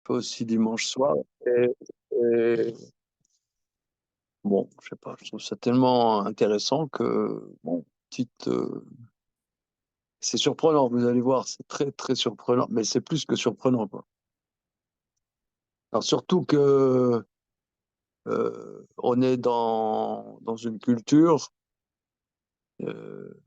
fais aussi dimanche soir. Et bon, je sais pas, je trouve ça tellement intéressant que, bon, petite, c'est surprenant, vous allez voir, c'est très, très surprenant, mais c'est plus que surprenant, quoi. Alors, surtout que on est dans une culture euh,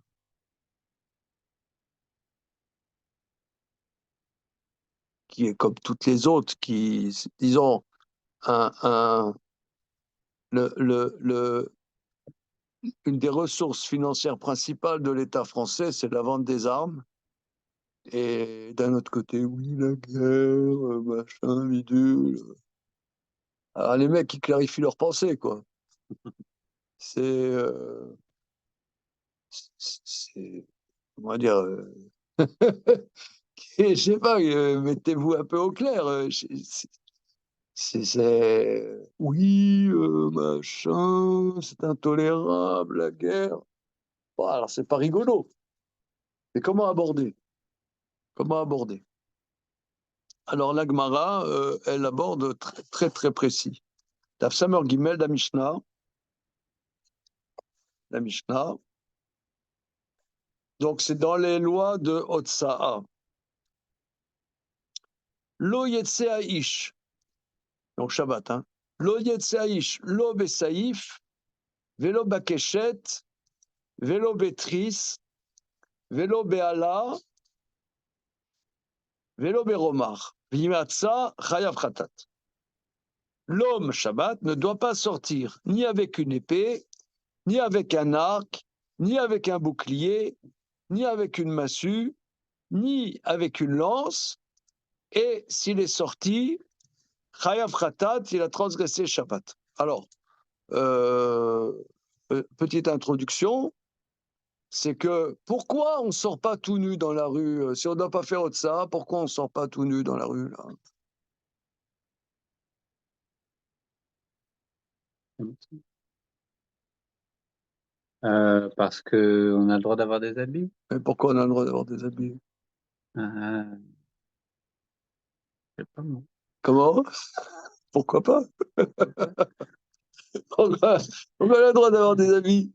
qui est comme toutes les autres, qui, disons, un, le, une des ressources financières principales de l'État français, c'est la vente des armes. Et d'un autre côté, oui, la guerre, machin, bidule. Alors, les mecs, ils clarifient leurs pensées, quoi. C'est, on va dire, je sais pas, mettez-vous un peu au clair. Oui, machin, c'est intolérable, la guerre. Bon, alors, c'est pas rigolo. Mais comment aborder? Comment aborder? Alors, la Gemara, elle aborde très, très, très précis. Daf Samer Gimel, la Mishnah. Donc, c'est dans les lois de Hotsa'a. Lo yetse ish. Donc, Shabbat, hein. Lo yetse ish, lo besaïf, velo bakeshet, velo betris, velo be'ala, velo beromar. Vimatsa, chayav khatat. L'homme, Shabbat, ne doit pas sortir ni avec une épée, ni avec un arc, ni avec un bouclier, ni avec une massue, ni avec une lance, et s'il est sorti, Chayav Khatat, il a transgressé Shabbat. Alors, euh, petite introduction, c'est que pourquoi on ne sort pas tout nu dans la rue? Si on ne doit pas faire autre ça, pourquoi on ne sort pas tout nu dans la rue là? Parce qu'on a le droit d'avoir des habits. Et pourquoi on a le droit d'avoir des habits? Je sais pas moi. Comment? Pourquoi pas? Pourquoi on a le droit d'avoir des habits?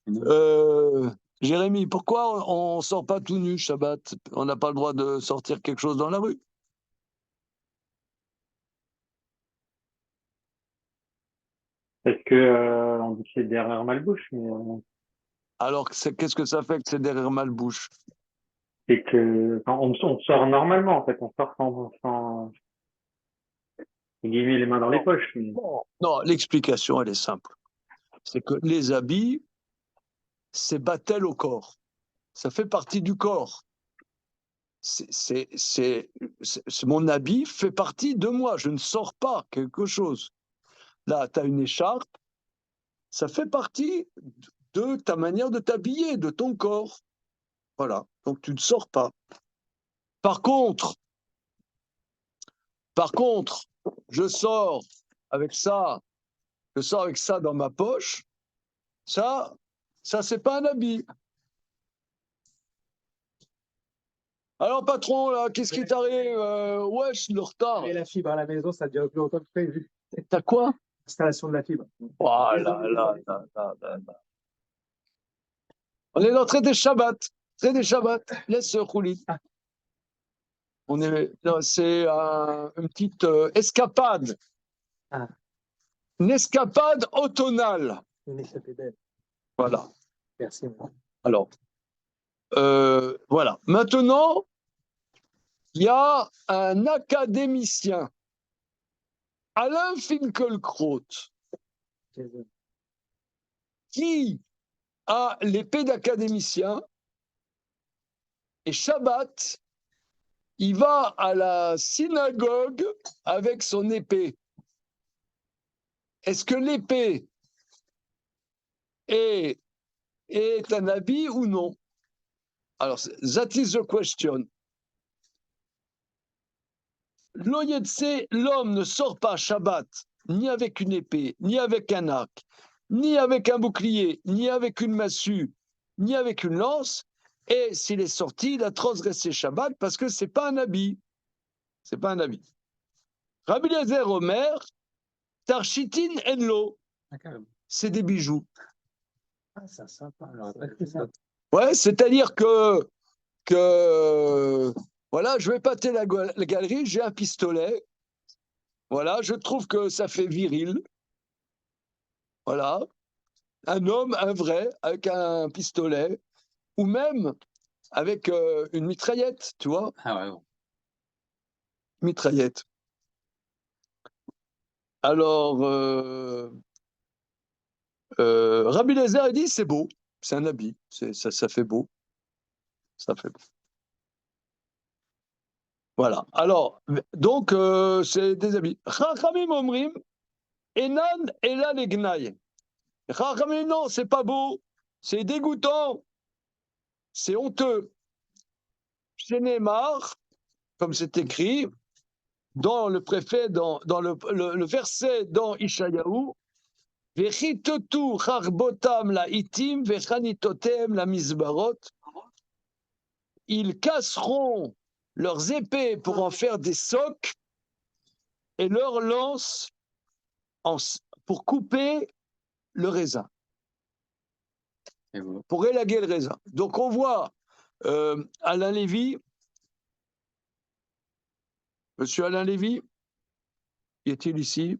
Euh, Jérémy, pourquoi on ne sort pas tout nu Shabbat? On n'a pas le droit de sortir quelque chose dans la rue? Parce que on dit que c'est derrière malbouche, mais Alors, qu'est-ce que ça fait que c'est derrière malbouche? c'est que on sort normalement en fait, on sort sans guillemets les mains dans les poches. Mais Non, l'explication, elle est simple. C'est que les habits, c'est battel au corps. Ça fait partie du corps. Mon habit fait partie de moi. Je ne sors pas quelque chose. Là, tu as une écharpe, ça fait partie de ta manière de t'habiller, de ton corps. Voilà. Donc, tu ne sors pas. Par contre, je sors avec ça, je sors avec ça dans ma poche. Ça, c'est pas un habit. Alors, patron, là, qu'est-ce qui t'arrive? Wesh, le retard. Et la fibre à la maison, ça dure plus longtemps que prévu. T'as quoi? Installation de la fibre. Oh là là là là là là. On est dans traité Shabbat. Traité Shabbat. Laisse rouler. On est, c'est une petite escapade. Ah. Une escapade automnale. Une échappée belle. Voilà. Merci. Alors, voilà. Maintenant, il y a un académicien, Alain Finkielkraut, qui a l'épée d'académicien, et Shabbat, il va à la synagogue avec son épée. Est-ce que l'épée est un habit ou non? Alors, that is the question. L'homme ne sort pas Shabbat ni avec une épée, ni avec un arc, ni avec un bouclier, ni avec une massue, ni avec une lance. Et s'il est sorti, il a transgressé Shabbat parce que c'est pas un habit. c'est pas un habit. Rabbi Eliezer Omer, Tarshitin Enlo, Ah, carrément. c'est des bijoux. Ah, c'est sympa. Alors, après, c'est ça. Ouais, c'est-à-dire que voilà, je vais pâter la galerie, j'ai un pistolet. Voilà, je trouve que ça fait viril. Voilà, un homme, un vrai, avec un pistolet, ou même avec une mitraillette, tu vois, Ah ouais, bon. mitraillette. Alors, Rabbi Eliezer a dit c'est beau, c'est un habit, ça fait beau, ça fait beau. Voilà. Alors, donc c'est des habits. Chachamim omrim enan ela legnaï. Chachamim non, c'est pas beau, c'est dégoûtant, c'est honteux. Chez Neymar, comme c'est écrit dans le préfet, dans le verset dans Ishayahu, Vechitotu charbotam la itim vechanitotem la mizbarot. Ils casseront leurs épées pour en faire des socs et leurs lances pour couper le raisin, Et bon. pour élaguer le raisin. Donc on voit Alain Lévy, monsieur Alain Lévy, y est-il ici?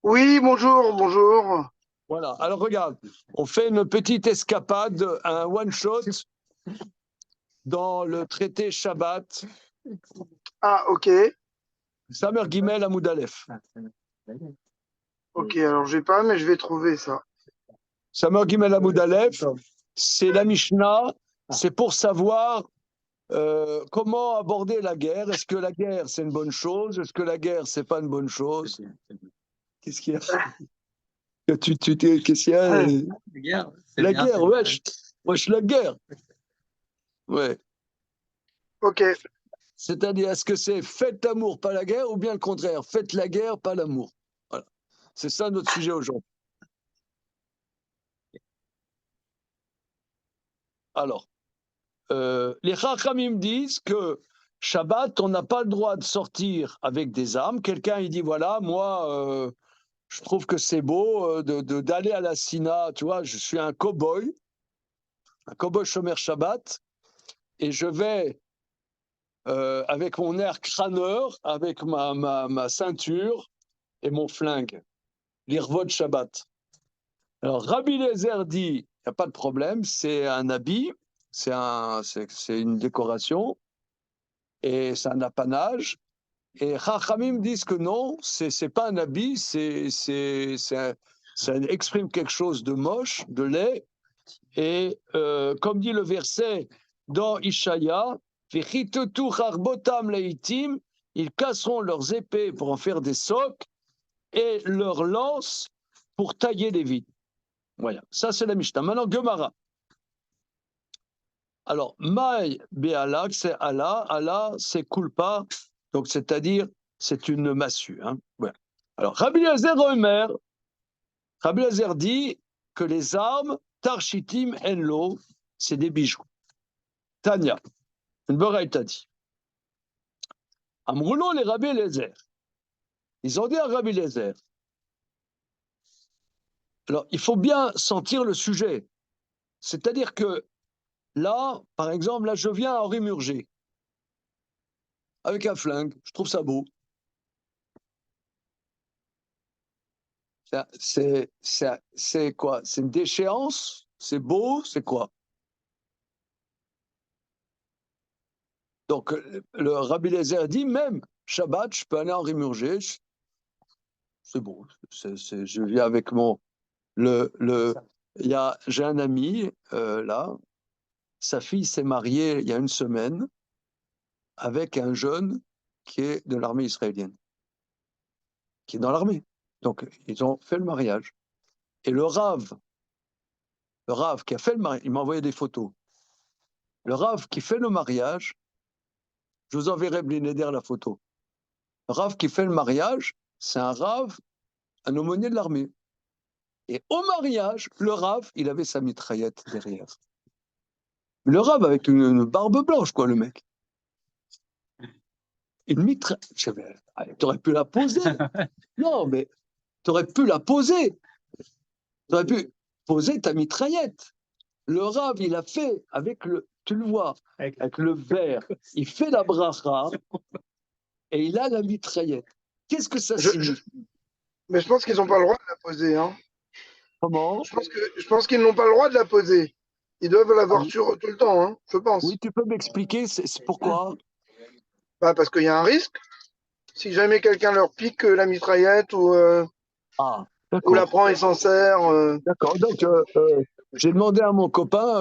Oui, bonjour, bonjour. Voilà, alors regarde, on fait une petite escapade, un one-shot dans le traité Shabbat, Ah, ok. Samer Gimel Amoud Aleph. Ok, alors j'ai pas, mais je vais trouver ça. Samer Gimel Amoud Aleph, c'est la Mishnah, c'est pour savoir comment aborder la guerre. Est-ce que la guerre, c'est une bonne chose? Est-ce que la guerre, c'est pas une bonne chose? C'est bien, c'est bien. Qu'est-ce qu'il y a? Qu'est-ce qu'il y a? La guerre, c'est La bien, guerre, c'est bien. wesh, la guerre. Ouais. Ok. C'est-à-dire, est-ce que c'est faites l'amour, pas la guerre, ou bien le contraire, faites la guerre, pas l'amour? Voilà. C'est ça notre sujet aujourd'hui. Alors, les Chachamim disent que Shabbat, on n'a pas le droit de sortir avec des armes. Quelqu'un, il dit, voilà, moi, je trouve que c'est beau d'aller à la Sina, tu vois, je suis un cow-boy Shomer Shabbat, et je vais avec mon air crâneur, avec ma ceinture et mon flingue, l'irvod Shabbat. Alors Rabbi Eliezer dit, il n'y a pas de problème, c'est un habit, c'est une décoration, et c'est un apanage. Et Chachamim disent que non, c'est pas un habit, ça exprime quelque chose de moche, de laid. Et comme dit le verset dans Ishaïa, ils casseront leurs épées pour en faire des socs et leurs lances pour tailler les vides. Voilà, ça c'est la Mishnah. Maintenant, Gemara. Alors, Maï Be'ala, c'est Allah, Allah c'est kulpa, donc c'est-à-dire c'est une massue. Hein. Ouais. Alors, Rabbi Eliezer Omer, Rabbi Eliezer dit que les armes, Tarshitim Enlo, c'est des bijoux. Tania, une Boraïta dit. Amroulo les Rabbi Eliezer. Ils ont dit à Rabbi Eliezer. Alors, il faut bien sentir le sujet. C'est-à-dire que là, par exemple, là, je viens à Henri Murger avec un flingue, je trouve ça beau. C'est quoi? C'est une déchéance? C'est beau? C'est quoi? Donc, le Rabbi Eliezer dit même, Shabbat, je peux aller en Rimurger, c'est beau. Je viens avec mon. J'ai un ami, là, sa fille s'est mariée il y a une semaine avec un jeune qui est de l'armée israélienne, qui est dans l'armée. Donc, ils ont fait le mariage. Et le Rav qui a fait le mariage, il m'a envoyé des photos. Le Rav qui fait le mariage, je vous enverrai Blinéder la photo. Le Rav qui fait le mariage, c'est un Rav, un aumônier de l'armée. Et au mariage, le Rav, il avait sa mitraillette derrière. Le Rav avec une barbe blanche, quoi, le mec. une mitraillette. Tu aurais pu la poser. Non, mais tu aurais pu la poser. Tu aurais pu poser ta mitraillette. Le Rav, il a fait avec le, tu le vois, avec le verre, il fait la bracha et il a la mitraillette. Qu'est-ce que ça signifie? Mais je pense qu'ils n'ont pas le droit de la poser. Hein. Comment? Je pense qu'ils n'ont pas le droit de la poser. Ils doivent l'avoir Oui. sur eux tout le temps, hein, je pense. Oui, tu peux m'expliquer c'est pourquoi? Bah, parce qu'il y a un risque. Si jamais quelqu'un leur pique la mitraillette Ah, ou d'accord. la prend et s'en sert. D'accord. Donc, j'ai demandé à mon copain,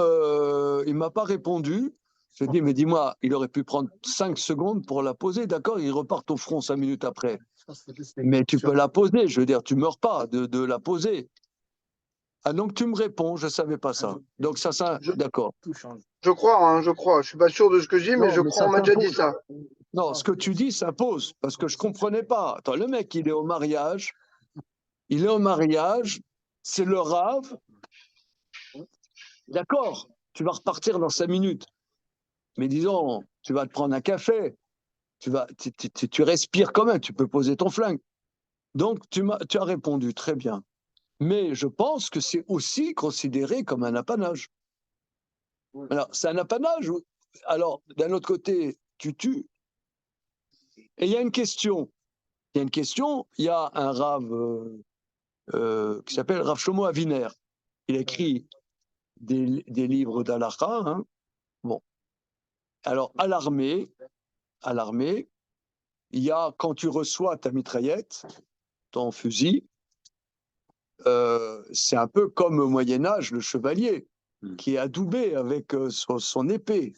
il ne m'a pas répondu. J'ai dit, mais dis-moi, il aurait pu prendre 5 secondes pour la poser, d'accord? Il repart au front 5 minutes après. Mais tu peux la poser, je veux dire, tu ne meurs pas de la poser. Ah, donc tu me réponds, je ne savais pas ça. Donc ça d'accord. Tout change. Je crois, hein, je crois. Je suis pas sûr de ce que je dis, mais Non, je mais crois. ça On m'a déjà dit s'impose. ça. Non, ce que tu dis s'impose, parce que je ne comprenais pas. Attends, le mec, il est au mariage, c'est le Rav, d'accord, tu vas repartir dans 5 minutes. Mais disons, tu vas te prendre un café, tu respires quand même, tu peux poser ton flingue. Donc, tu as répondu, très bien. Mais je pense que c'est aussi considéré comme un apanage. Alors, c'est un apanage. Alors, d'un autre côté, tu tues. Et il y a une question. Il y a un Rav qui s'appelle Rav Shlomo Aviner. Il a écrit des livres d'Halakha. Hein. Bon. Alors, à l'armée, il y a, quand tu reçois ta mitraillette, ton fusil, c'est un peu comme au Moyen-Âge, le chevalier, qui est adoubé avec son épée.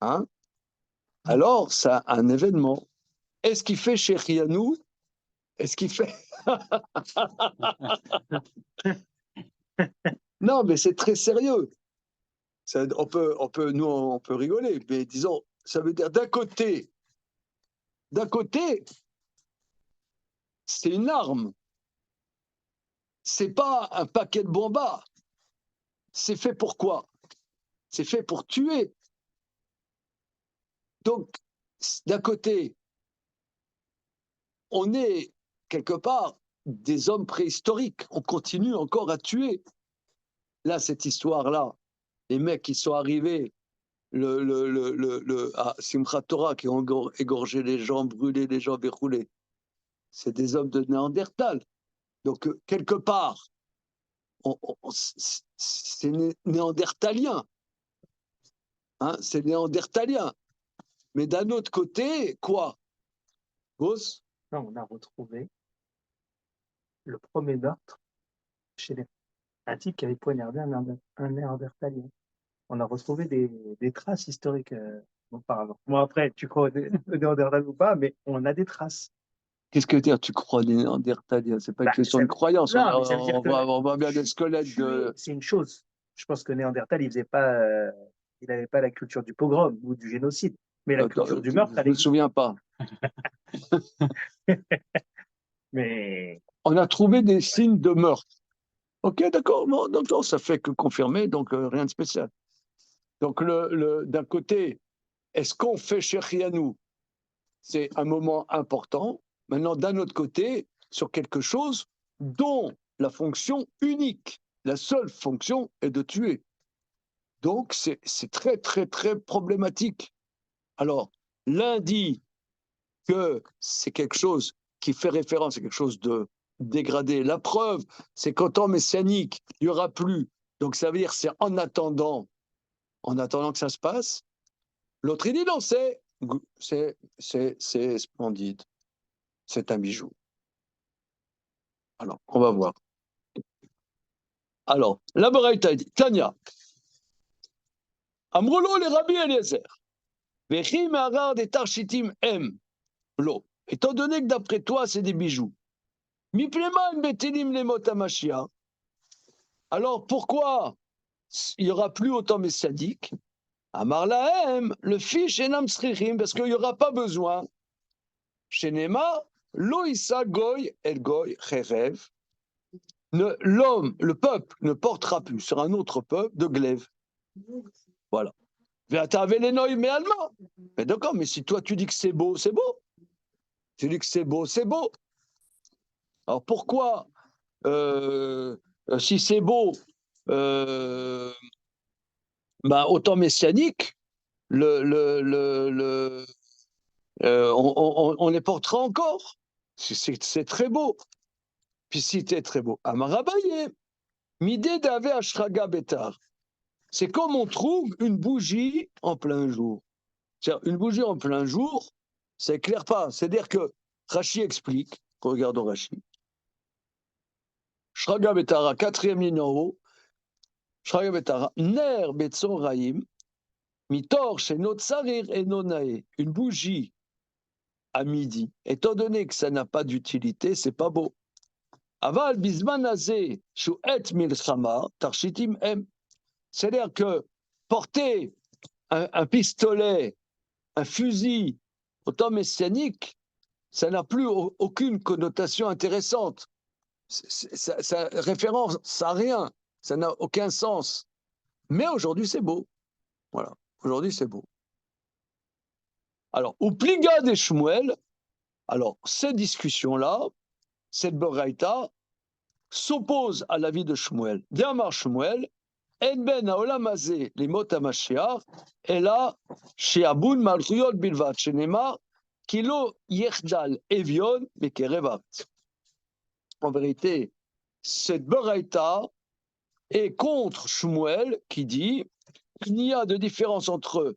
Hein. Alors, c'est un événement. Est-ce qu'il fait chez Rianou? Est-ce qu'il fait. Non, mais c'est très sérieux. On peut rigoler, mais disons, ça veut dire d'un côté, c'est une arme. C'est pas un paquet de bombas. C'est fait pour quoi? C'est fait pour tuer. Donc, d'un côté, on est quelque part des hommes préhistoriques. On continue encore à tuer. Là, cette histoire-là, les mecs qui sont arrivés à Simchat Torah, qui ont égorgé les gens, brûlé les gens, déroulé, c'est des hommes de Néandertal. Donc, quelque part, c'est néandertalien. Hein, c'est néandertalien. Mais d'un autre côté, quoi? Gauss? Non, on a retrouvé le premier meurtre chez un type qui avait poignardé un néandertalien. On a retrouvé des traces historiques auparavant. Bon, après, tu crois au néandertal ou pas, mais on a des traces. Qu'est-ce que dire, tu crois des néandertaliens? C'est pas une question de croyance. Non, mais ça veut dire que on voit bien des squelettes de. c'est une chose. Je pense que Néandertal, il n'avait pas la culture du pogrom ou du génocide, mais la culture du meurtre, je ne me souviens pas. Mais On a trouvé des signes de meurtre. Ok, d'accord, non, ça fait que confirmer, donc rien de spécial. Donc, d'un côté, est-ce qu'on fait Shechianou? C'est un moment important. Maintenant, d'un autre côté, sur quelque chose dont la fonction unique, la seule fonction est de tuer. Donc, c'est très, très, très problématique. Alors, l'un dit que c'est quelque chose qui fait référence à quelque chose de dégradé. La preuve, c'est qu'en temps messianique, il n'y aura plus. Donc, ça veut dire c'est en attendant que ça se passe. L'autre, il dit non, c'est splendide. C'est un bijou. Alors, on va voir. Alors, la Baraïta dit, Tania, Amrolo les Rabbi Eliezer, Vechi me'arar des Tarshitim em, lo. Étant donné que d'après toi, c'est des bijoux. Mipleman betilim lemot HaMashiach. Alors, pourquoi il n'y aura plus autant messianique? Amar lahem, le fiche enam srichim, parce qu'il n'y aura pas besoin. Shenema, lo issa goy el goy cherev. L'homme, le peuple, ne portera plus sur un autre peuple de glaive. Voilà. Mais d'accord, mais si toi tu dis que c'est beau, c'est beau. Tu dis que c'est beau, c'est beau. Alors pourquoi, si c'est beau, au temps messianique, on les portera encore. C'est très beau. Puis si c'est très beau, Amarabaye, Midé d'Ave Ashraga Betar. C'est comme on trouve une bougie en plein jour. C'est-à-dire, une bougie en plein jour, ça éclaire pas. C'est-à-dire que Rashi explique, regardons Rashi. Shraga Betara, 4e ligne en haut. Shraga Betara, Ner Betson Raim, Mitor chez notre Sarir et Nonae. Une bougie à midi. Étant donné que ça n'a pas d'utilité, c'est pas beau. Aval Bisman Azé, Shuet Milchama, Tarshitim M. C'est-à-dire que porter un pistolet, un fusil au temps messianique, ça n'a plus aucune connotation intéressante. Ça référence à rien, ça n'a aucun sens. Mais aujourd'hui, c'est beau. Voilà, aujourd'hui, c'est beau. Alors, au Pliga des Shmuel, alors, cette discussion-là, cette Boraïta, s'oppose à l'avis de Shmuel. D'Amar Shmuel, En ben haolam hazeh limot hamashiach, ela she'abun malchuyot bilvat, shenemar ki lo yechdal evion bekerev haaretz. En vérité, cette Beraïta est contre Shmuel qui dit qu'il n'y a de différence entre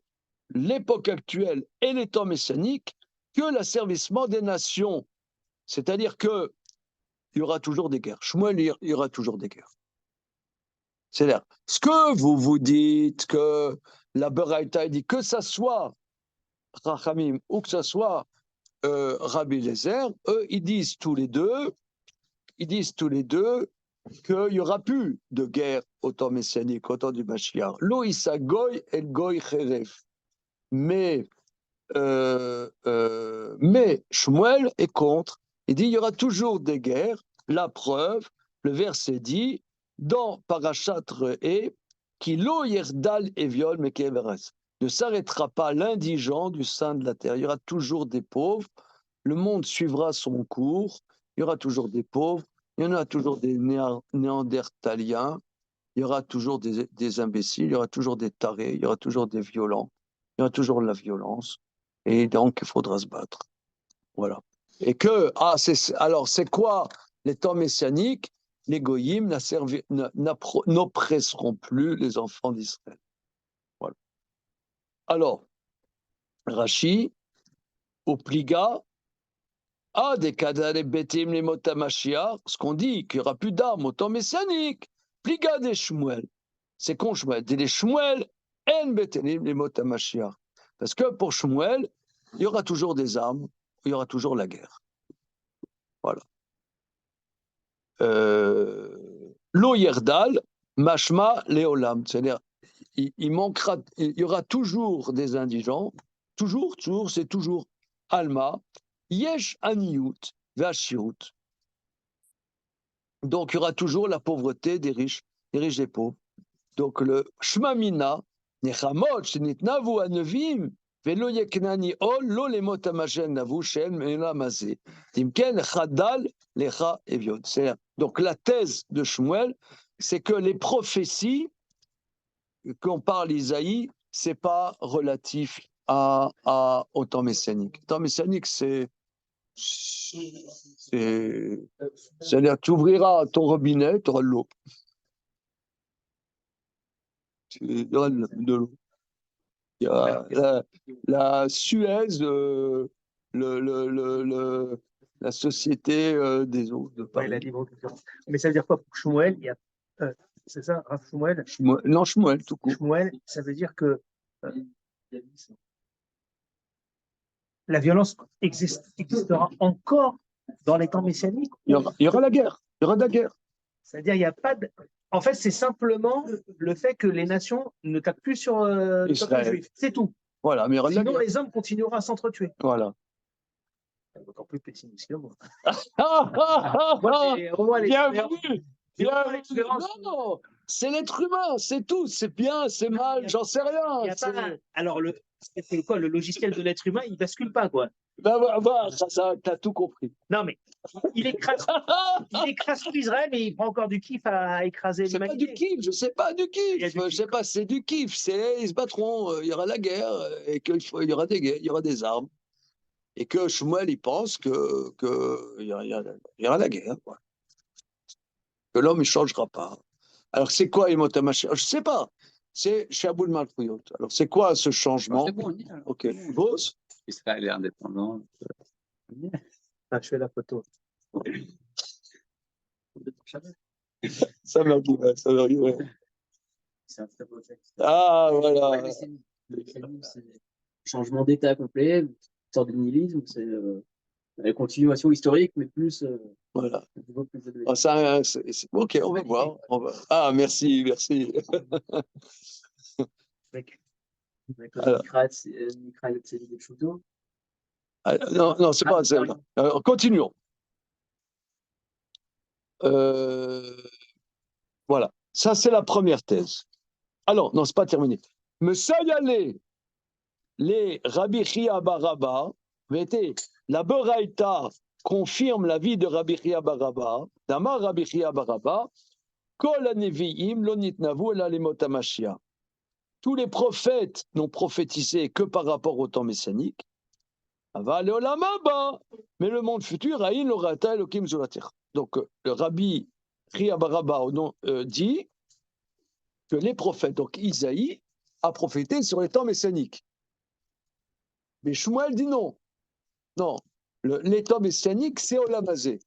l'époque actuelle et les temps messianiques que l'asservissement des nations. C'est-à-dire qu'il y aura toujours des guerres. Shmuel, il y aura toujours des guerres. C'est-à-dire, ce que vous dites que la Beraïta dit que ça soit Rachamim ou que ça soit Rabbi Eliezer, eux, ils disent tous les deux qu'il n'y aura plus de guerre au temps messianique, au temps du Mashiach. Lo issa goy el goy cheref. Mais Shmuel est contre. Il dit il y aura toujours des guerres. La preuve, le verset dit dans Parashat Re'eh, qui lo yerdal eviol mekeveres. Ne s'arrêtera pas l'indigent du sein de la terre. Il y aura toujours des pauvres. Le monde suivra son cours. Il y aura toujours des pauvres. Il y en aura toujours des néandertaliens. Il y aura toujours des imbéciles. Il y aura toujours des tarés. Il y aura toujours des violents. Il y aura toujours de la violence. Et donc, il faudra se battre. Voilà. Et que, alors, c'est quoi les temps messianiques? Les goyim n'oppresseront plus les enfants d'Israël. Voilà. Alors, Rashi, au Pliga, des kadare betim les motamashia, ce qu'on dit qu'il n'y aura plus d'armes au temps messianique. Pliga des Shmuel. C'est con Shmuel. Des Shmuel, en betenim les motamashia. Parce que pour Shmuel, il y aura toujours des armes, il y aura toujours la guerre. Voilà. Lo yerdal, mashma leolam. C'est-à-dire, il y aura toujours des indigents, toujours, c'est toujours. Alma, yesh aniyut, vashirut. Donc, il y aura toujours la pauvreté des riches des pauvres. Donc, le shmamina, nechamot, shenitnavu anevim, velo yeknani ol, lo lemot amajen navu, shen menamazé. Timken chadal lecha eviot. Donc, la thèse de Shmuel, c'est que les prophéties, qu'on parle d'Isaïe, c'est pas relatif au temps messianique. Le temps messianique, c'est-à-dire, tu ouvriras ton robinet, tu auras de l'eau. Tu auras de l'eau. Il y a la Suez, la société des eaux de Paris. Ouais, la libre concurrence. Mais ça veut dire quoi pour Shmuel? C'est ça, Rav Shmuel? Non, Shmuel, tout court. Shmuel, ça veut dire que la violence existera encore dans les temps messianiques. Il y aura la guerre. Il y aura de la guerre. C'est-à-dire, il n'y a pas de. En fait, c'est simplement le fait que les nations ne tapent plus sur les juifs. C'est tout. Voilà, mais il y aura de la Sinon, guerre. les hommes continueront à s'entretuer. Voilà. Encore plus pessimiste que moi. Bienvenue. Non, c'est l'être humain, c'est tout. C'est bien, c'est mal, j'en sais rien. Alors, c'est quoi? Le logiciel de l'être humain, il ne bascule pas, quoi. Ben, voilà, ça, t'as tout compris. Non, mais il écrase tout Israël, mais il prend encore du kiff à écraser C'est pas l'humanité. du kiff, je sais pas du Il y a kiff, du je kiff. sais pas, c'est du kiff, c'est ils se battront, il y aura la guerre et il y aura des guerres, il y aura des armes et que Shmuel il pense que il y aura la guerre, quoi. Que l'homme il changera pas. Alors c'est quoi Yemot HaMashiach? Je sais pas. C'est Shaboul Malchuyot. Alors c'est quoi ce changement? C'est bon, on y est, alors. Ok. Boss. Israël est indépendant. Ah, je fais la photo. Ça m'arrive, ça m'arrive. C'est un très beau texte. Ah voilà. Ouais, mais c'est changement d'état complet, une sorte de nihilisme, c'est la continuation historique, mais plus Voilà. un niveau plus élevé. Ah, ça, ok, on va voir. Ah merci, merci. Avec Alors. Mikra Yotzeli de Pshuto. Ah, non, non, c'est pas. Alors, continuons. Voilà. Ça, c'est la première thèse. Alors, non, c'est pas terminé. Mais ça y allait, les Rabbi Chia Baraba, la Beraïta confirme la vie de Rabbi Chia Baraba, Damar Rabbi Chia Baraba, Kol Nevi'im lo nitnavu ela lemot HaMashiach. Tous les prophètes n'ont prophétisé que par rapport au temps messianique. Aval olam haba, mais le monde futur, Aïn l'orata Elokim zulater. Donc, le Rabbi Chia Baraba dit que les prophètes, donc Isaïe, a prophété sur les temps messianiques. Mais Shmuel dit non. Non, les temps messianiques, c'est Olam Hazé.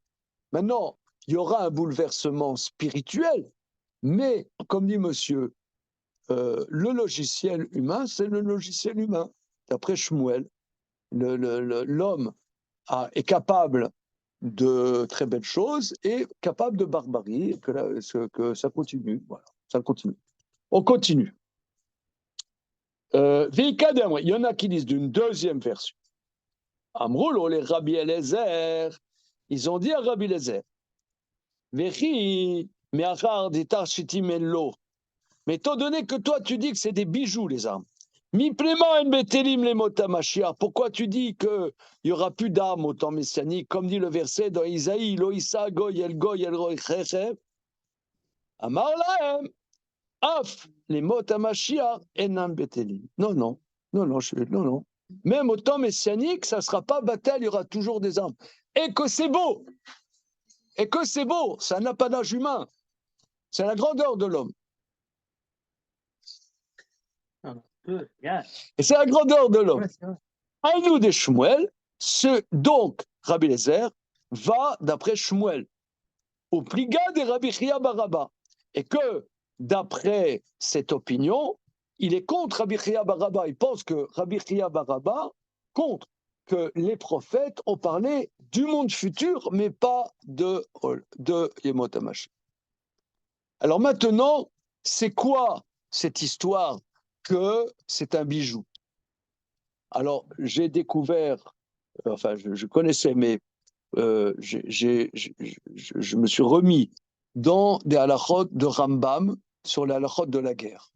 Maintenant, il y aura un bouleversement spirituel, mais, comme dit monsieur, le logiciel humain, c'est le logiciel humain. D'après Shmuel, l'homme est capable de très belles choses et capable de barbarie, que ça continue. Voilà, ça continue. On continue. Il y en a qui disent d'une deuxième version. Amroulo, les Rabbi Eliezer, ils ont dit à Rabbi Eliezer, Vechi, me'achar ditar shitim lo. Mais étant donné que toi tu dis que c'est des bijoux les armes, mi plema en betelim les mot HaMashiach, pourquoi tu dis qu'il n'y aura plus d'armes au temps messianique, comme dit le verset dans Isaïe, lo isa goy el roi chechev, amar lahem, af les mot HaMashiach enam betelim. Non, non, non, non, non, non. Même au temps messianique, ça ne sera pas bataille, il y aura toujours des armes. Et que c'est beau, c'est un apanage humain, c'est la grandeur de l'homme. Et c'est la grandeur de l'homme. À nous des Shmuel, donc Rabbi Eliezer va d'après Shmuel, au pliga des Rabbi Chia Baraba. Et que d'après cette opinion, il est contre Rabbi Chia Baraba. Il pense que Rabbi Chia Baraba contre que les prophètes ont parlé du monde futur, mais pas de Yemot HaMashiach. Alors maintenant, c'est quoi cette histoire que c'est un bijou? Alors, j'ai découvert, enfin, je connaissais, mais je me suis remis dans des halachot de Rambam sur les halachot de la guerre.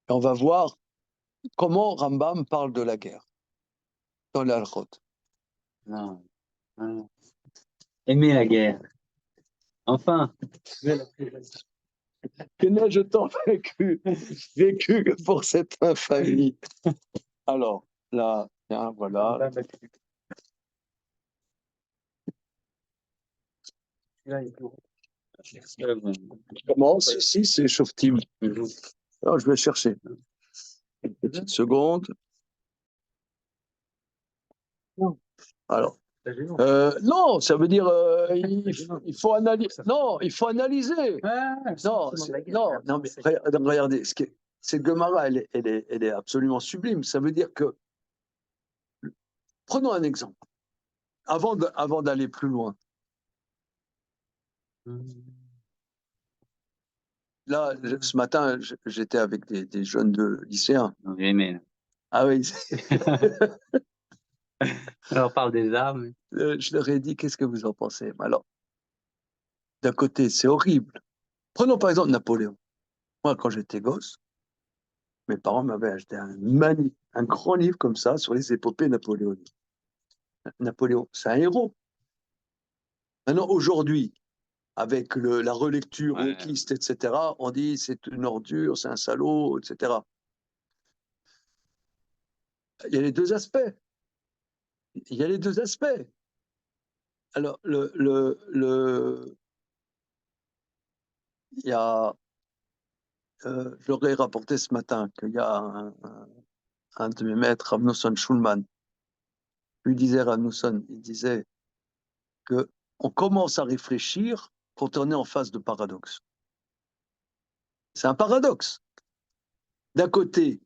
Et on va voir comment Rambam parle de la guerre dans les halachot. Non, non. Aimer la guerre. Enfin. Que n'ai-je tant vécu que pour cette infamie. Alors, là, tiens, voilà. Je commence ici, c'est Shoftim. Alors, je vais chercher. Une petite seconde. Alors, non, ça veut dire il faut analyser. Non, il faut analyser. Non, non, mais regardez, cette Gemara, elle est absolument sublime. Ça veut dire que, prenons un exemple, avant d'aller plus loin. Là, ce matin, j'étais avec des jeunes lycéens. Non, j'ai aimé. Ah oui. Alors, on parle des armes. Je leur ai dit, qu'est-ce que vous en pensez? Alors, d'un côté, c'est horrible. Prenons par exemple Napoléon. Moi, quand j'étais gosse, mes parents m'avaient acheté un grand livre comme ça sur les épopées napoléoniennes. Napoléon, c'est un héros. Maintenant, aujourd'hui, avec la relecture wokiste, etc., on dit c'est une ordure, c'est un salaud, etc. Il y a les deux aspects. Il y a les deux aspects. Alors, il y a, je leur ai rapporté ce matin qu'il y a un de mes maîtres, Rav Nosson Schulman, lui disait, Rav Nosson, il disait qu'on commence à réfléchir quand on est en face de paradoxe. C'est un paradoxe. D'un côté,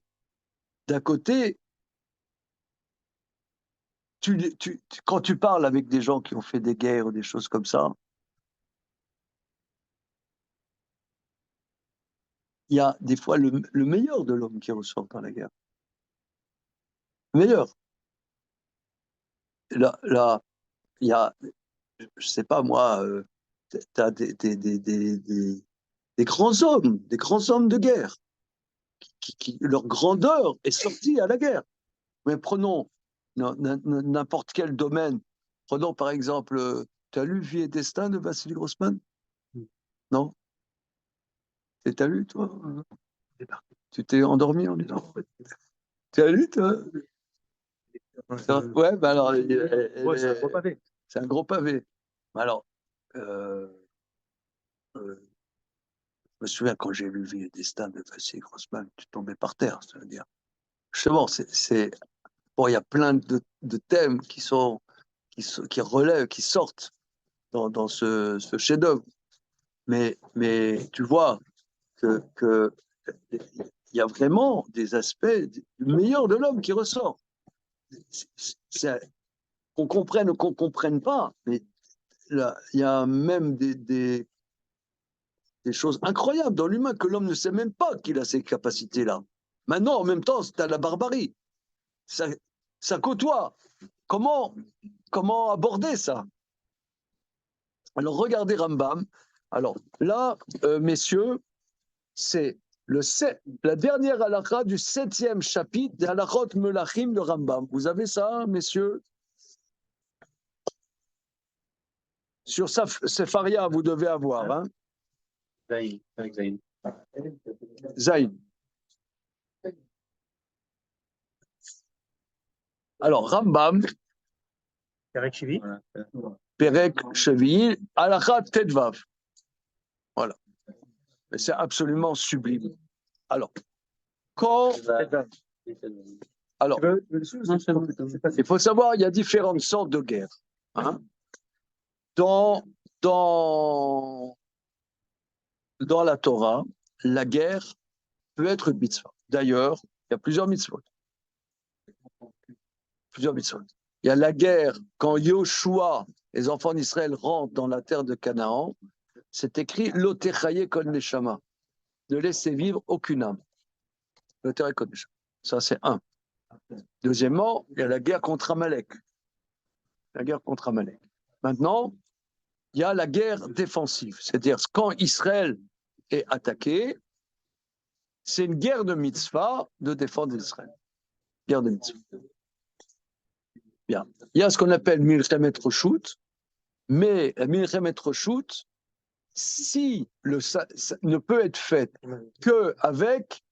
quand tu parles avec des gens qui ont fait des guerres ou des choses comme ça, il y a des fois le meilleur de l'homme qui ressort dans la guerre. Le meilleur. Là, il y a, je sais pas moi, tu as des grands hommes de guerre, leur grandeur est sortie à la guerre. Mais prenons n'importe quel domaine. Prenons par exemple, tu as lu Vie et Destin de Vassili Grossman? Non? Tu as lu, toi? Tu t'es endormi en lisant? Tu as lu, toi? Ouais, bah alors, Ouais, c'est un gros pavé. c'est un gros pavé. Alors, je me souviens quand j'ai lu Vie et Destin de Vassili Grossman, tu tombais par terre, ça veut dire. Justement, bon, il y a plein de thèmes qui relèvent, qui sortent dans ce chef-d'œuvre. Mais tu vois que il y a vraiment des aspects du meilleur de l'homme qui ressort. Qu'on comprenne ou qu'on ne comprenne pas, mais là, il y a même des choses incroyables dans l'humain que l'homme ne sait même pas qu'il a ces capacités-là. Maintenant, en même temps, c'est à la barbarie. Ça côtoie. Comment aborder ça? Alors, regardez Rambam. Alors, là, messieurs, c'est la dernière halakha du 7e chapitre des halakhot Melachim de Rambam. Vous avez ça, messieurs? Sur Sefaria, vous devez avoir. Hein? Zayn. Alors, Rambam, Perek Shvi, halakha Tedvav. Voilà. Mais c'est absolument sublime. Alors, alors, il faut savoir, il y a différentes sortes de guerres. Hein? Dans la Torah, la guerre peut être une mitzvah. D'ailleurs, il y a plusieurs mitzvot. Il y a la guerre quand Yoshua, les enfants d'Israël, rentrent dans la terre de Canaan. C'est écrit Lotechaye kol neshama, ne laisser vivre aucune âme. Lotechaye kol neshama. Ça, c'est un. Deuxièmement, il y a la guerre contre Amalek. Maintenant, il y a la guerre défensive. C'est-à-dire, quand Israël est attaqué, c'est une guerre de mitzvah de défendre Israël. Guerre de mitzvah. Bien. Il y a ce qu'on appelle Milchemet Roshut, mais Milchemet Roshut, ne peut être faite qu'avec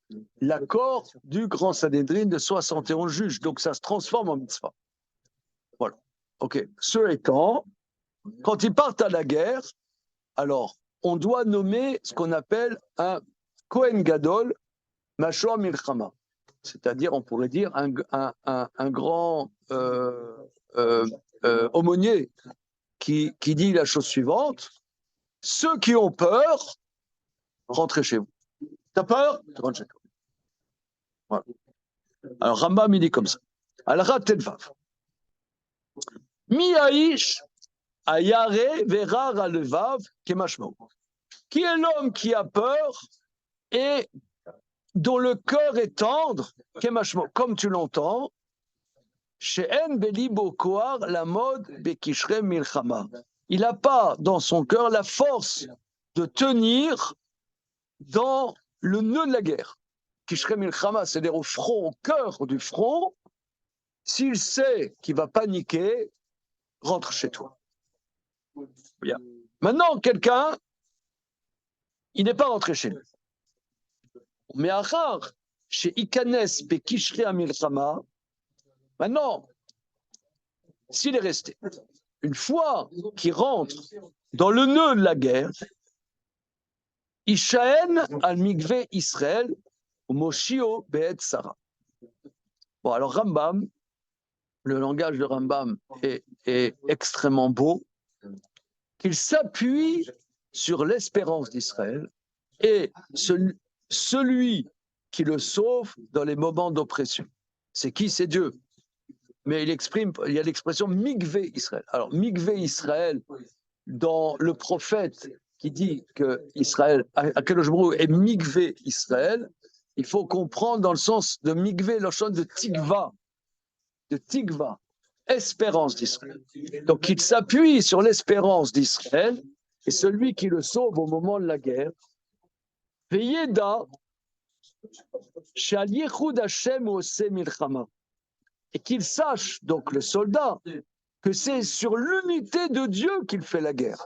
l'accord du Grand Sanhédrin de 71 juges. Donc ça se transforme en mitzvah. Voilà. OK. Ce étant, quand ils partent à la guerre, alors on doit nommer ce qu'on appelle un Kohen Gadol Mashua Milchama. C'est-à-dire, on pourrait dire un grand aumônier qui dit la chose suivante: ceux qui ont peur, rentrez chez vous. T'as peur? Rentre chez toi. Voilà. Alors Rambam il dit comme ça. Al-Ra Tedvav. Mi Aish Ayare Verar Alevav Kemashmo. Qui est l'homme qui a peur et dont le cœur est tendre, Kemashmo, comme tu l'entends, She'en Belibo Koar la mode Bekishre Milchama. Il n'a pas dans son cœur la force de tenir dans le nœud de la guerre. Kishre Milchama, c'est-à-dire au front, au cœur du front, S'il sait qu'il va paniquer, rentre chez toi. Bien. Maintenant, quelqu'un, il n'est pas rentré chez lui. Mais Achar, chez Ikanes Bekishri Amilchama, maintenant, s'il est resté, une fois qu'il rentre dans le nœud de la guerre, Ishaen al Mikve Israël, ou Moshio Be'et Sarah. Bon, alors Rambam, le langage de Rambam est extrêmement beau, qu'il s'appuie sur l'espérance d'Israël et celui qui le sauve dans les moments d'oppression. C'est qui? C'est Dieu. Mais il y a l'expression Mikvé Israël. Alors, Mikvé Israël, dans le prophète qui dit que Israël, Akadosh Baruch Hu est Mikvé Israël, il faut comprendre dans le sens de Mikvé, le chant de Tikva, espérance d'Israël. Donc, il s'appuie sur l'espérance d'Israël et celui qui le sauve au moment de la guerre. Veyeda, Shal Yechud Hashem Ose Milchama. Et qu'il sache, donc le soldat, que c'est sur l'unité de Dieu qu'il fait la guerre.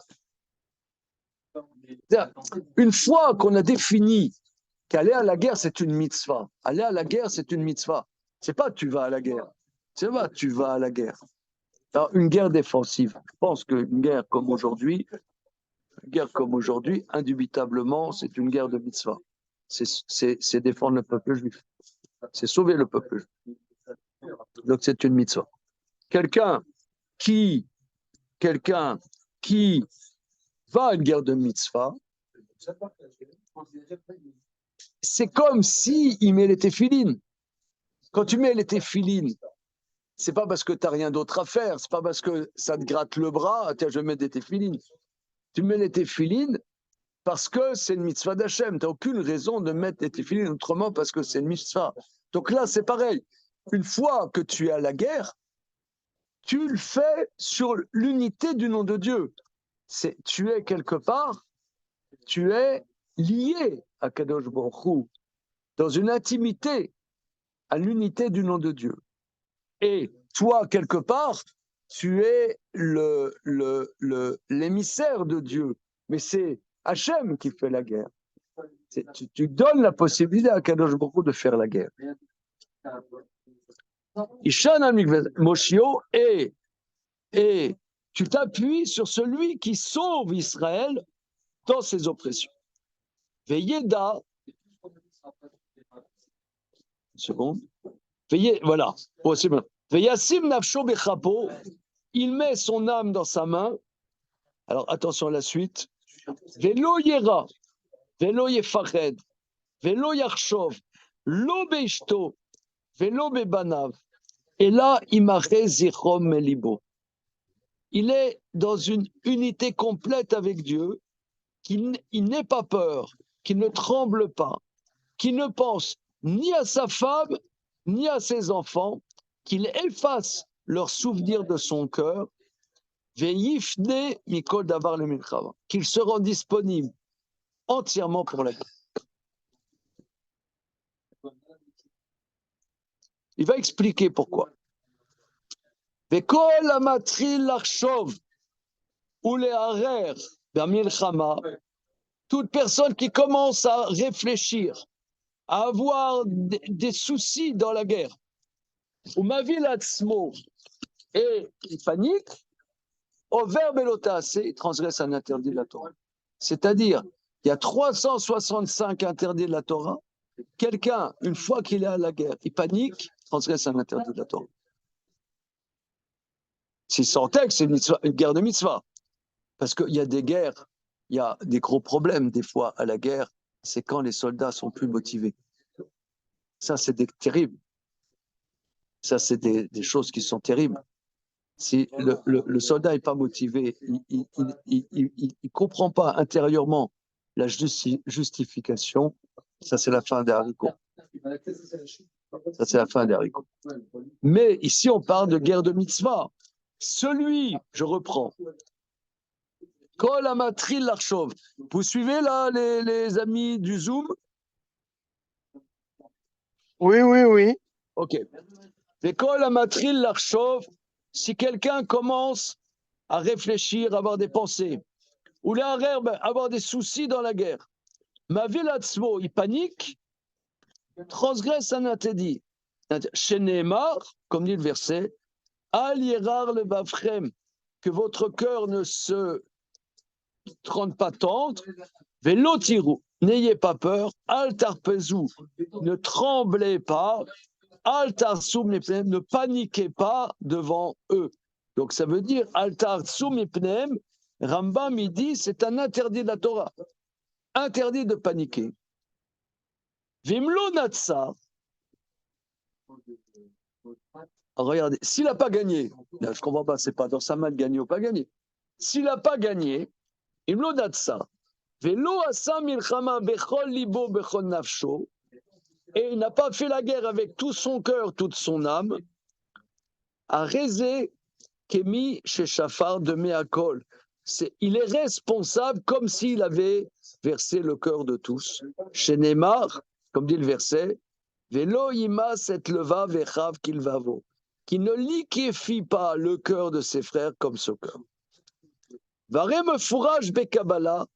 Une fois qu'on a défini qu'aller à la guerre, c'est une mitzvah. Aller à la guerre, c'est une mitzvah. C'est pas tu vas à la guerre. C'est pas tu vas à la guerre. Alors, une guerre défensive. Je pense qu'une guerre comme aujourd'hui, indubitablement, c'est une guerre de mitzvah. C'est défendre le peuple juif. C'est sauver le peuple juif. Donc c'est une mitzvah. Quelqu'un qui va à une guerre de mitzvah, c'est comme s'il met les téphilines. Quand tu mets les téphilines, c'est pas parce que tu n'as rien d'autre à faire, c'est pas parce que ça te gratte le bras, tiens, je mets des téphilines. Tu mets les téphilines parce que c'est une mitzvah d'Hachem. Tu n'as aucune raison de mettre les téphilines autrement parce que c'est une mitzvah. Donc là, c'est pareil. Une fois que tu es à la guerre, tu le fais sur l'unité du nom de Dieu. Tu es quelque part, tu es lié à Kadosh Baruch Hu, dans une intimité à l'unité du nom de Dieu. Et toi, quelque part, tu es l'émissaire de Dieu. Mais c'est Hachem qui fait la guerre. Tu donnes la possibilité à Kadosh Baruch Hu de faire la guerre. Moshio, et tu t'appuies sur celui qui sauve Israël dans ses oppressions. Veyeda, seconde. Voilà. Veyasim nafsho bechapo, il met son âme dans sa main. Alors attention à la suite. Velo yera, velo yefached, velo yarshov, lo beishto, velo bebanav. Et là, imare zichom melibo. Il est dans une unité complète avec Dieu, il n'ait pas peur, qu'il ne tremble pas, qu'il ne pense ni à sa femme, ni à ses enfants, qu'il efface leurs souvenirs de son cœur, ve'yifne mikol davar le milchama, qu'il se rend disponible entièrement pour la guerre. Il va expliquer pourquoi. Ve'kol amatril lachshov ou leharer b'milchama, toute personne qui commence à réfléchir, à avoir des soucis dans la guerre, ou mavil atzmo, et il panique, au verbe elotaase, il transgresse un interdit de la Torah. C'est-à-dire, il y a 365 interdits de la Torah. Quelqu'un, une fois qu'il est à la guerre, il panique, transgresse un interdit de la Torah. C'est sans texte, c'est une guerre de mitzvah. Parce qu'il y a des guerres, il y a des gros problèmes des fois à la guerre, c'est quand les soldats sont plus motivés. Ça, c'est terrible. Ça, c'est des choses qui sont terribles. Si le soldat n'est pas motivé, il ne comprend pas intérieurement la justification, ça, c'est la fin des haricots. Ça, c'est la fin des haricots. Mais ici, on parle de guerre de mitzvah. Je reprends. Kol amatril l'archov. Vous suivez là, les amis du Zoom? Oui. Ok. L'école à Matril Larchov, si quelqu'un commence à réfléchir, à avoir des pensées, ou avoir des soucis dans la guerre, ma Vilatzmo, il panique, transgresse un interdit. Chez Neymar, comme dit le verset, Al Yerar le Bafrem, que votre cœur ne se rende pas tendre, Velo Tirou, n'ayez pas peur, Al Tarpezou, ne tremblez pas, Al Tarsoum, ne paniquez pas devant eux. Donc ça veut dire Al Tarsoum Ipnem, Rambam il dit c'est un interdit de la Torah, interdit de paniquer. Vimlo Natsa, regardez, s'il n'a pas gagné, je ne comprends pas, c'est pas dans sa main de gagner ou pas gagner. S'il n'a pas gagné, Vimlo Natsa, Velo Asa Milchama Bechol Libo Bechol Nafsho, et il n'a pas fait la guerre avec tout son cœur, toute son âme, a Rézé Kemi chez Shafar de Meakol. Il est responsable comme s'il avait versé le cœur de tous. Chez Neymar, comme dit le verset, Velo Yima set leva vechav kilvavo, qui ne liquéfie pas le cœur de ses frères comme ce cœur. Varem fourage bekabala,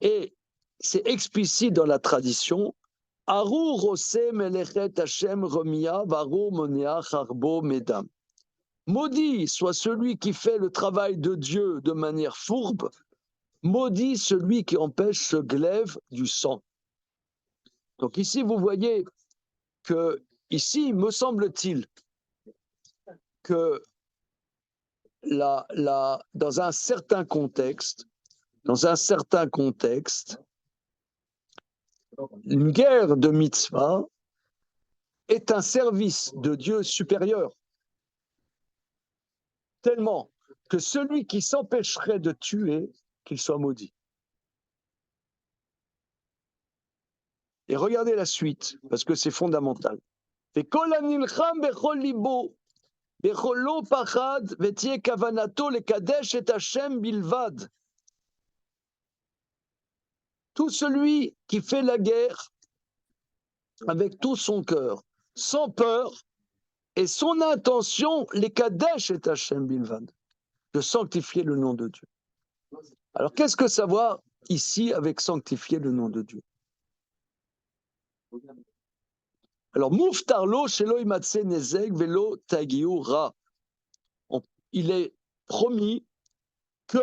et c'est explicite dans la tradition, Arur rose melechet Hashem remia varur monea harbo medam. Maudit soit celui qui fait le travail de Dieu de manière fourbe, maudit celui qui empêche ce glaive du sang. Donc ici, vous voyez que, ici, me semble-t-il, que dans un certain contexte, une guerre de mitzvah est un service de Dieu supérieur. Tellement que celui qui s'empêcherait de tuer, qu'il soit maudit. Et regardez la suite, parce que c'est fondamental. Tout celui qui fait la guerre avec tout son cœur, sans peur, et son intention, les Kadesh et Hashem Bilvad, de sanctifier le nom de Dieu. Alors, qu'est-ce que ça va ici avec sanctifier le nom de Dieu? Alors, Muftarlo, Shelo Imatse Nezeg, Velo Tagiu Ra. Il est promis qu'il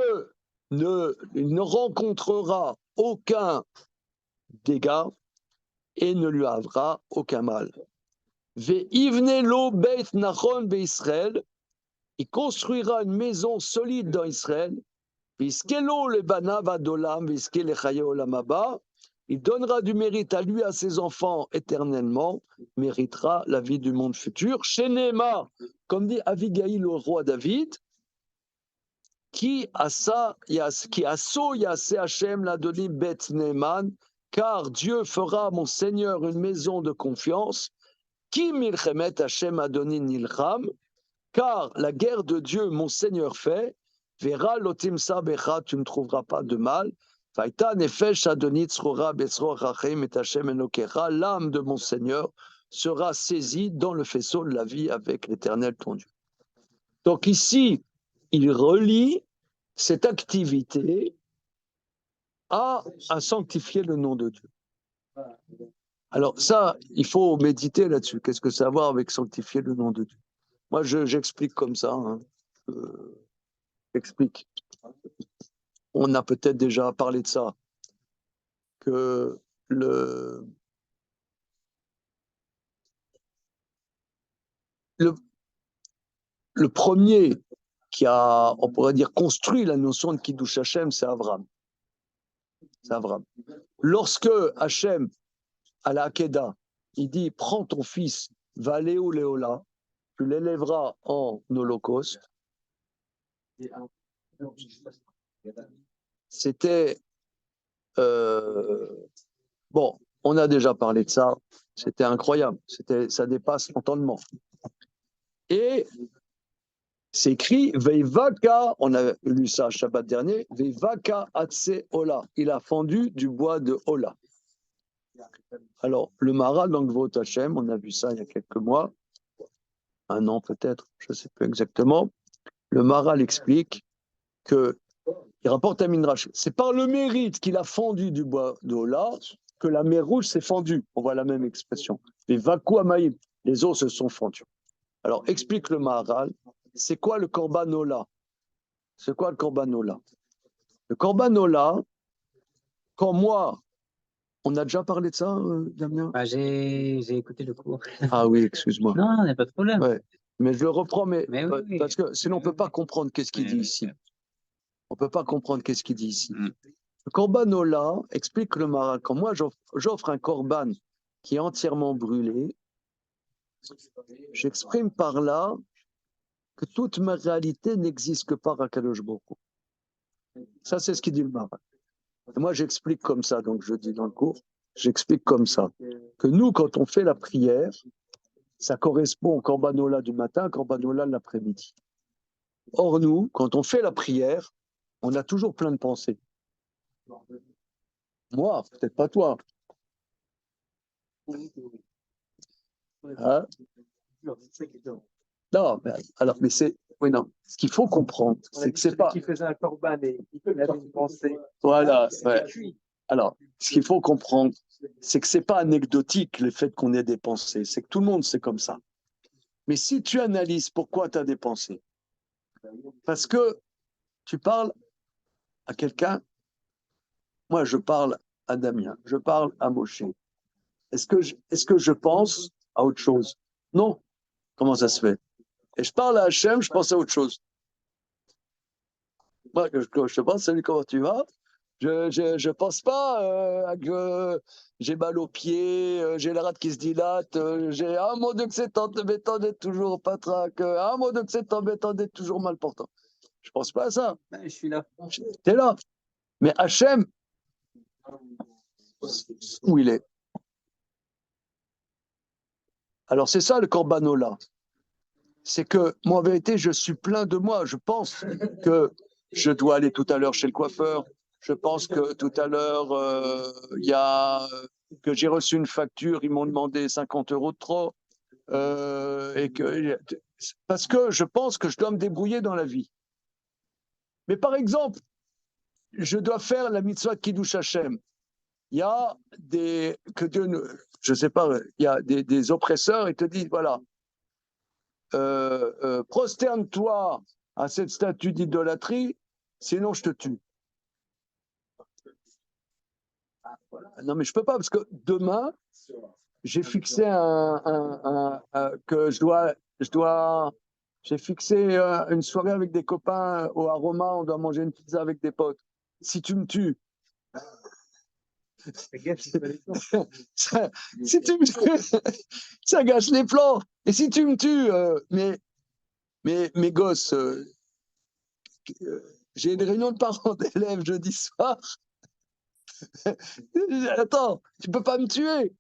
ne rencontrera aucun dégât et ne lui arrivera aucun mal. Ve'ivnelo Beit Nachon be'Israël, il construira une maison solide dans Israël. Ve'Iskelo le banav adolam, ve'Iske le chaye olam haba. Il donnera du mérite à lui, à ses enfants éternellement, méritera la vie du monde futur. Chez Néma, comme dit Avigaïl au roi David, qui a ça, qui a so yase Hashem l'a donné Bet Neman, car Dieu fera à mon Seigneur une maison de confiance. Qui milchemet Hashem Adoni nilcham, car la guerre de Dieu mon Seigneur fait. Vera lotimsa becha, tu ne trouveras pas de mal. Vaïta nefesh Adoni tzrora betzro rachem et Hashem enokecha, l'âme de mon Seigneur sera saisie dans le faisceau de la vie avec l'Éternel ton Dieu. Donc ici, il relie cette activité à sanctifier le nom de Dieu. Alors ça, il faut méditer là-dessus. Qu'est-ce que ça a à voir avec sanctifier le nom de Dieu? Moi, j'explique comme ça. J'explique. On a peut-être déjà parlé de ça. Que le premier qui a, on pourrait dire, construit la notion de Kiddush Hashem, c'est Abraham. C'est Abraham. Lorsque Hashem, à la Hakeda, il dit, prends ton fils, va Léo Léola, tu l'élèveras en holocauste. C'était... bon, on a déjà parlé de ça. C'était incroyable. Ça dépasse l'entendement. Et c'est écrit Veivaka, on a lu ça Shabbat dernier, Veivaka Atse Ola. Il a fendu du bois de Ola. Alors, le Maharal dans Gvot Hashem, on a vu ça il y a quelques mois, un an peut-être, je ne sais plus exactement, le Maharal explique que il rapporte un Midrash. C'est par le mérite qu'il a fendu du bois d'Ola que la mer Rouge s'est fendue. On voit la même expression. Les Vakou Amaïm, les eaux se sont fendues. Alors, explique le Maharal, c'est quoi le Korban Ola? C'est quoi le Korban Ola? Le Korban Ola, quand moi, on a déjà parlé de ça, Damien? Bah, j'ai écouté le cours. Ah oui, excuse-moi. Non, il n'y a pas de problème. Ouais. Mais je le reprends, Mais oui, oui. parce que sinon on ne peut pas comprendre qu'est-ce qu'il Oui, dit oui, ici. oui. On ne peut pas comprendre qu'est-ce qu'il dit ici. Mm. Le Korban Ola, explique le Maharal, quand moi j'offre un Korban qui est entièrement brûlé, j'exprime par là que toute ma réalité n'existe que par Akadosh Baruch Hu. Ça, c'est ce qu'il dit le Maharal. Et moi, j'explique comme ça, donc je dis dans le cours, j'explique comme ça, que nous, quand on fait la prière, ça correspond au Korban Ola du matin, au Korban Ola de l'après-midi. Or, nous, quand on fait la prière, on a toujours plein de pensées. Moi, peut-être pas toi. Hein? Non, mais c'est. Oui, non. Ce qu'il faut comprendre, c'est que c'est pas. Qui faisait un corban et il avait une pensée. Voilà. Ouais. Alors, ce qu'il faut comprendre, c'est que c'est pas anecdotique le fait qu'on ait des pensées. C'est que tout le monde, c'est comme ça. Mais si tu analyses pourquoi tu as des pensées, parce que tu parles à quelqu'un, moi je parle à Damien, je parle à Moshe. Est-ce que je pense à autre chose? Non. Comment ça se fait? Et je parle à Hachem, je pense à autre chose. Moi, quand je te parle, salut, comment tu vas? Je pense pas à que j'ai mal aux pieds, j'ai la rate qui se dilate, j'ai ah mon Dieu que c'est embêtant d'être toujours patraque, ah mon Dieu que c'est embêtant d'être toujours mal portant. Je pense pas à ça. Je suis là. T'es là. Mais Hachem, où il est? Alors c'est ça le Corbanola. C'est que moi en vérité je suis plein de moi. Je pense que je dois aller tout à l'heure chez le coiffeur. Je pense que tout à l'heure il y a que j'ai reçu une facture, ils m'ont demandé 50 € de trop. Parce que je pense que je dois me débrouiller dans la vie. Mais par exemple, je dois faire la mitzvah de Kiddush Hashem. Il y a je sais pas, il y a des oppresseurs, ils te disent voilà, prosterne-toi à cette statue d'idolâtrie, sinon je te tue. Non mais je peux pas parce que demain j'ai fixé que j'ai fixé une soirée avec des copains au Aroma, on doit manger une pizza avec des potes. Si tu me tues, si tu me tues, ça gâche les plans. Et si tu me tues, mes gosses, j'ai une réunion de parents d'élèves jeudi soir. Attends, tu peux pas me tuer.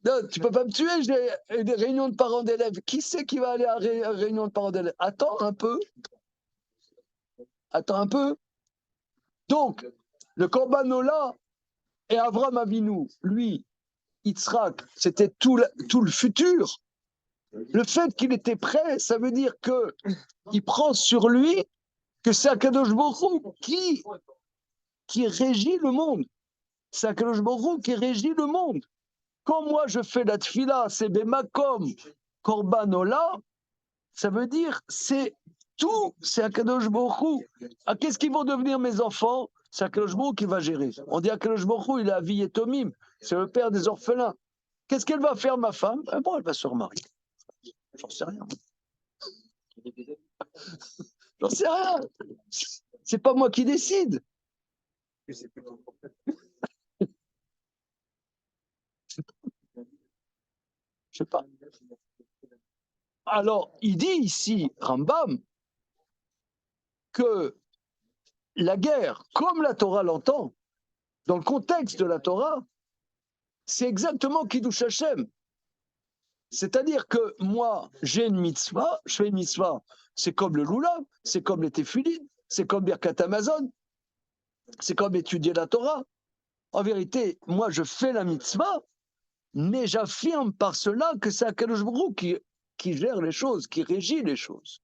Non, tu peux pas me tuer, j'ai des réunions de parents d'élèves. Qui c'est qui va aller à réunion de parents d'élèves? Attends un peu. Attends un peu. Donc, le Corbanola et Avram Avinu, lui, Yitzhak, c'était tout le futur. Le fait qu'il était prêt, ça veut dire que il prend sur lui que c'est Akadosh Baruch Hu qui régit le monde. C'est Akadosh Baruch Hu qui régit le monde. Quand moi je fais la tfila, c'est Bemakom Korbanola, ça veut dire c'est tout, c'est Akadosh Baruch Hu. Ah, qu'est-ce qu'ils vont devenir mes enfants? C'est Akadosh Baruch Hu qui va gérer. On dit Akadosh Baruch Hu, il a vie et Tomim, c'est le père des orphelins. Qu'est-ce qu'elle va faire, ma femme? Bon, elle va se remarier. J'en sais rien. J'en sais rien. C'est pas moi qui décide. Je sais pas. Alors, il dit ici, Rambam, que la guerre, comme la Torah l'entend, dans le contexte de la Torah, c'est exactement Kiddush Hashem. C'est-à-dire que moi, j'ai une mitzvah, je fais une mitzvah, c'est comme le lulav, c'est comme les téphilines, c'est comme Birkat Amazon, c'est comme étudier la Torah. En vérité, moi, je fais la mitzvah, mais j'affirme par cela que c'est Akadosh Baruch Hu qui gère les choses, qui régit les choses.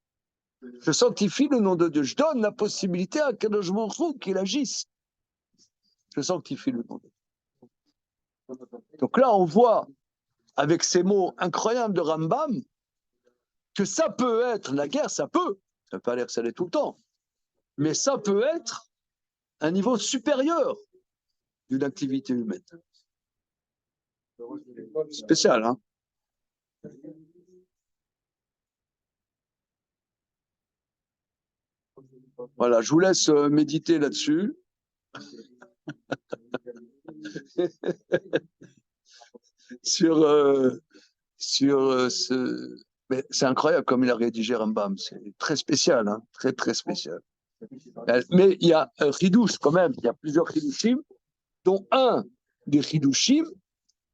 Je sanctifie le nom de Dieu. Je donne la possibilité à Kadosh Baruch Hu qu'il agisse. Je sanctifie le nom de Dieu. Donc là, on voit, avec ces mots incroyables de Rambam, que ça peut être, la guerre, ça peut pas l'air que ça l'est tout le temps, mais ça peut être un niveau supérieur d'une activité humaine. Spécial, hein? Voilà, je vous laisse méditer là-dessus. sur ce... Mais c'est incroyable comme il a rédigé Rambam. C'est très spécial, hein? Très, très spécial. Mais il y a un Hidouche quand même. Il y a plusieurs Hidouchim, dont un des Hidouchim,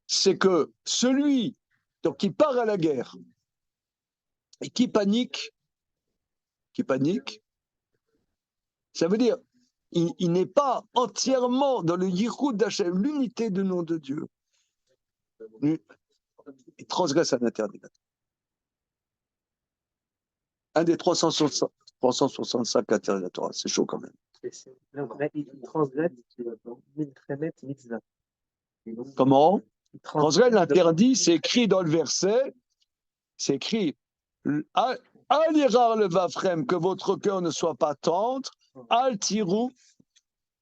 c'est que celui donc, qui part à la guerre et qui panique, ça veut dire il n'est pas entièrement dans le Yichud d'Hachem, l'unité du nom de Dieu. Il transgresse un interdit. Un des 365 interdits de la Torah. C'est chaud quand même. Là, il transgresse Milchemet Mitzvah. Comment? Transgresse l'interdit, c'est écrit dans le verset, c'est écrit Al yirar levavchem, que votre cœur ne soit pas tendre, Al tirou,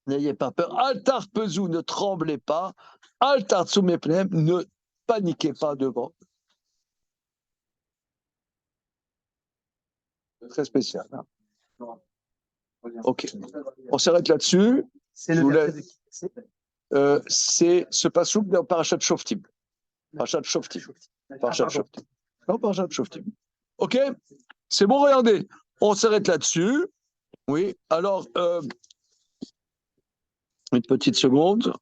n'ayez pas peur, Al tarpezou, ne tremblez pas, Al tartsou mepnem, ne paniquez pas devant. Très spécial. Hein? Ok, on s'arrête là-dessus. C'est le verset de qui? C'est ce passouk dans Parashat Shoftim. Parashat Shoftim. Parashat Shoftim. Non, Parashat Shoftim. Ok, c'est bon, regardez. On s'arrête là-dessus. Oui, alors, une petite seconde.